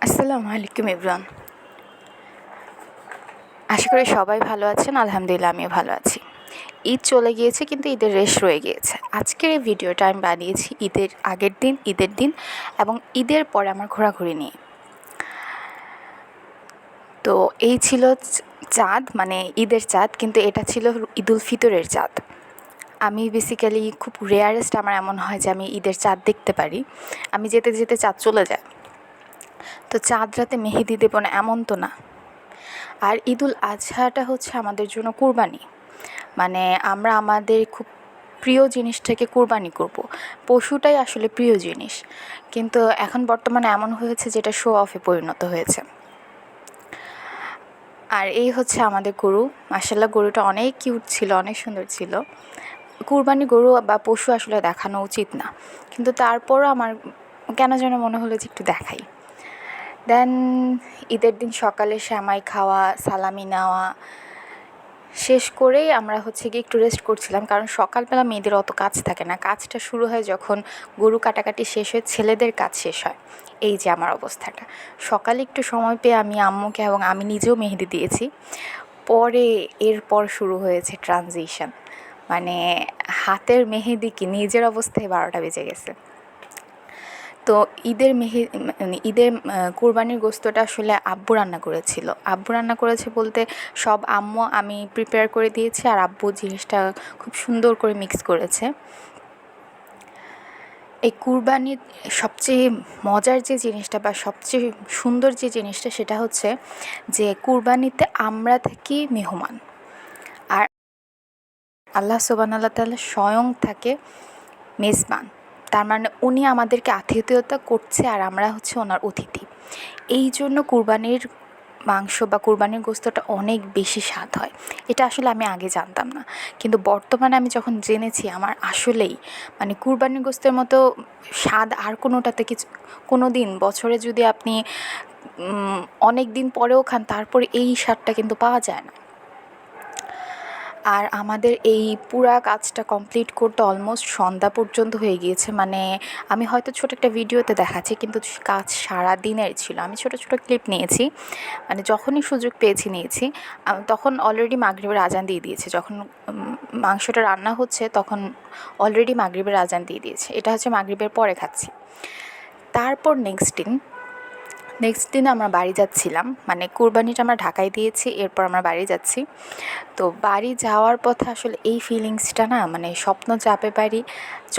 আসসালামু আলাইকুম এভরিওয়ান। আশা করি সবাই ভালো আছেন। আলহামদুলিল্লাহ আমিও ভালো আছি। ঈদ চলে গিয়েছে কিন্তু ঈদের রেশ রয়ে গিয়েছে। আজকের এই ভিডিওটা আমি বানিয়েছি ঈদের আগের দিন, ঈদের দিন এবং ঈদের পরে আমার ঘোরাঘুরি নিয়ে। তো এই ছিল চাঁদ, মানে ঈদের চাঁদ, কিন্তু এটা ছিল ঈদুল ফিতরের চাঁদ। আমি বেসিক্যালি খুব রেয়ারেস্ট আমার এমন হয় যে আমি ঈদের চাঁদ দেখতে পারি। আমি যেতে যেতে চাঁদ চলে যায়। তো চাঁদ রাতে মেহেদি দেবো না এমন তো না। আর ঈদুল আজহাটা হচ্ছে আমাদের জন্য কুরবানি, মানে আমরা আমাদের খুব প্রিয় জিনিসটাকে কুরবানি করব। পশুটাই আসলে প্রিয় জিনিস, কিন্তু এখন বর্তমানে এমন হয়েছে যেটা শো অফে পরিণত হয়েছে। আর এই হচ্ছে আমাদের গরু। মাশাআল্লাহ গরুটা অনেক কিউট ছিল, অনেক সুন্দর ছিল। কুরবানি গরু বা পশু আসলে দেখানো উচিত না, কিন্তু তারপরও আমার কেন যেন মনে হলো যে একটু দেখাই। দেন ঈদের দিন সকালে সেমাই খাওয়া, সালামি নেওয়া শেষ করেই আমরা হচ্ছে গিয়ে একটু রেস্ট করছিলাম, কারণ সকালবেলা মেয়েদের অত কাজ থাকে না। কাজটা শুরু হয় যখন গরু কাটাকাটি শেষ হয়ে ছেলেদের কাজ শেষ হয়। এই যে আমার অবস্থাটা, সকালে একটু সময় পেয়ে আমি আম্মুকে এবং আমি নিজেও মেহেদি দিয়েছি। পরে এরপর শুরু হয়েছে ট্রানজিশন, মানে হাতের মেহেদি কি নিজের অবস্থায় 12টা বেজে গেছে। তো ঈদের কুরবানির গোস্তটা আসলে আব্বু রান্না করেছিল। আব্বু রান্না করেছে বলতে সব আম্মু আমি প্রিপেয়ার করে দিয়েছি, আর আব্বু জিনিসটা খুব সুন্দর করে মিক্স করেছে। এই কুরবানির সবচেয়ে মজার যে জিনিসটা বা সবচেয়ে সুন্দর যে জিনিসটা সেটা হচ্ছে যে কুরবানিতে আমরা থাকি মেহমান, আর আল্লাহ সুবহানাহু ওয়া তাআলা স্বয়ং থাকে মেজবান। তার মানে উনি আমাদেরকে আতিথেয়তা করছে আর আমরা হচ্ছে ওনার অতিথি। এই জন্য কুরবানির মাংস বা কুরবানির গোস্তটা অনেক বেশি স্বাদ হয়। এটা আসলে আমি আগে জানতাম না, কিন্তু বর্তমানে আমি যখন জেনেছি আমার আসলেই মানে কুরবানির গোস্তের মতো স্বাদ আর কোনোটাতে কিছু, কোনো দিন বছরে যদি আপনি অনেক দিন পরেও খান তারপরে এই স্বাদটা কিন্তু পাওয়া যায় না। আর আমাদের এই পুরা কাজটা কমপ্লিট করতে অলমোস্ট সন্ধ্যা পর্যন্ত হয়ে গিয়েছে। মানে আমি হয়তো ছোটো একটা ভিডিওতে দেখাচ্ছি, কিন্তু কাজ সারা দিনের ছিল। আমি ছোটো ছোটো ক্লিপ নিয়েছি, মানে যখনই সুযোগ পেয়েছি নিয়েছি। তখন অলরেডি মাগরিবের আজান দিয়ে দিয়েছে। যখন মাংসটা রান্না হচ্ছে তখন অলরেডি মাগরিবের আজান দিয়ে দিয়েছে। এটা হচ্ছে মাগরিবের পরে খাচ্ছি। তারপর নেক্সট দিন আমরা বাড়ি যাচ্ছিলাম, মানে কুরবানিটা আমরা ঢাকায় দিয়েছি, এরপর আমরা বাড়ি যাচ্ছি। তো বাড়ি যাওয়ার পথে আসলে এই ফিলিংসটা না, মানে স্বপ্ন চাপে বাড়ি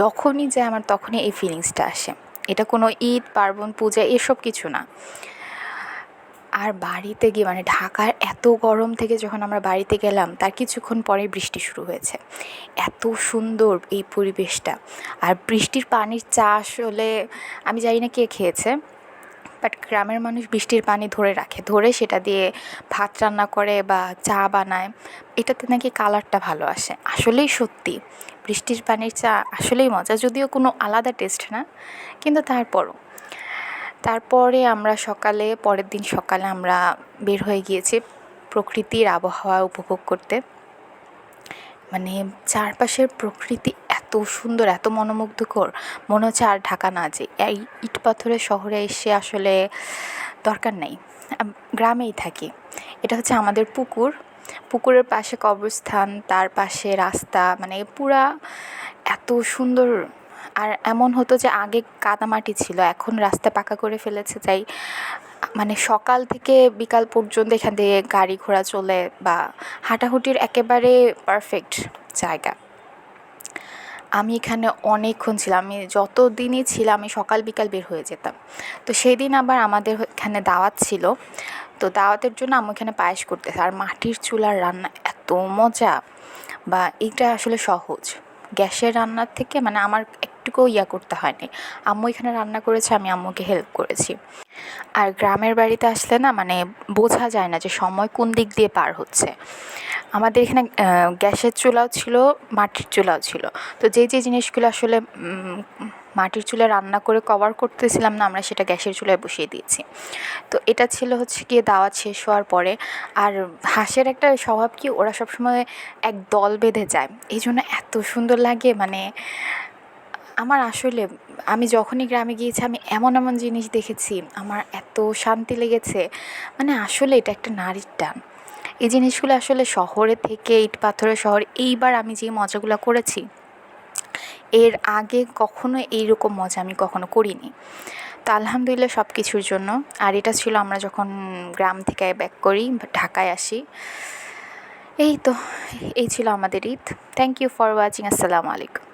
যখনই যায় আমার তখনই এই ফিলিংসটা আসে। এটা কোনো ঈদ পার্বণ পূজা এসব কিছু না। আর বাড়িতে গিয়ে মানে ঢাকার এত গরম থেকে যখন আমরা বাড়িতে গেলাম তার কিছুক্ষণ পরেই বৃষ্টি শুরু হয়েছে। এত সুন্দর এই পরিবেশটা, আর বৃষ্টির পানির চা আসলে আমি জানি না কে খেয়েছে, বাট গ্রামের মানুষ বৃষ্টির পানি ধরে রাখে, ধরে সেটা দিয়ে ভাত রান্না করে বা চা বানায়। এটাতে নাকি কালারটা ভালো আসে। আসলেই সত্যি বৃষ্টির পানির চা আসলেই মজা, যদিও কোনো আলাদা টেস্ট না, কিন্তু তারপরে আমরা পরের দিন সকালে আমরা বের হয়ে গিয়েছি প্রকৃতির আবহাওয়া উপভোগ করতে। মানে চারপাশের প্রকৃতি এত সুন্দর, এত মনোমুগ্ধকর, মনে হচ্ছে আর ঢাকা না যে এই ইট পাথরের শহরে এসে আসলে দরকার নেই, গ্রামেই থাকি। এটা হচ্ছে আমাদের পুকুরের পাশে কবরস্থান, তার পাশে রাস্তা, মানে পুরা এত সুন্দর। আর এমন হতো যে আগে কাদামাটি ছিল, এখন রাস্তা পাকা করে ফেলেছে, তাই মানে সকাল থেকে বিকাল পর্যন্ত এখান দিয়ে গাড়ি ঘোড়া চলে বা হাঁটাহুটির একেবারে পারফেক্ট জায়গা। আমি এখানে অনেকক্ষণ ছিলাম। আমি যত দিনই ছিলাম আমি সকাল বিকাল বের হয়ে যেতাম। তো সেই দিন আবার আমাদের এখানে দাওয়াত ছিল, তো দাওয়াতের জন্য আম্মু এখানে পায়েস করতেছে। আর মাটির চুলার রান্না এত মজা, বা এটা আসলে সহজ গ্যাসের রান্নার থেকে, মানে আমার একটুকুও করতে হয়নি। আম্মু এখানে রান্না করেছে, আমি আম্মুকে হেল্প করেছি। আর গ্রামের বাড়িতে আসলে না, মানে বোঝা যায় না যে সময় কোন দিক দিয়ে পার হচ্ছে। আমাদের এখানে গ্যাসের চুলাও ছিল, মাটির চুলাও ছিল। তো যে জিনিসগুলো আসলে মাটির চুলায় রান্না করে কভার করতেছিলাম না, আমরা সেটা গ্যাসের চুলায় বসিয়ে দিয়েছি। তো এটা ছিল হচ্ছে গিয়ে দাওয়াত শেষ হওয়ার পরে। আর হাঁসের একটা স্বভাব কি, ওরা সবসময় এক দল বেঁধে যায়, এই জন্য এত সুন্দর লাগে। মানে আমার আসলে আমি যখনই গ্রামে গিয়েছি আমি এমন এমন জিনিস দেখেছি, আমার এত শান্তি লেগেছে। মানে আসলে এটা একটা নারীর টান। এই জিনিসগুলো আসলে শহরে থেকে, ইট পাথরের শহরে এইবার আমি যে মজাগুলো করেছি, এর আগে কখনো এইরকম মজা আমি কখনো করিনি। তো আলহামদুলিল্লাহ সব কিছুর জন্য। আর এটা ছিল আমরা যখন গ্রাম থেকে ব্যাক করি ঢাকায় আসি। এই তো, এই ছিল আমাদের Eid. Thank you for watching. আসসালামু আলাইকুম।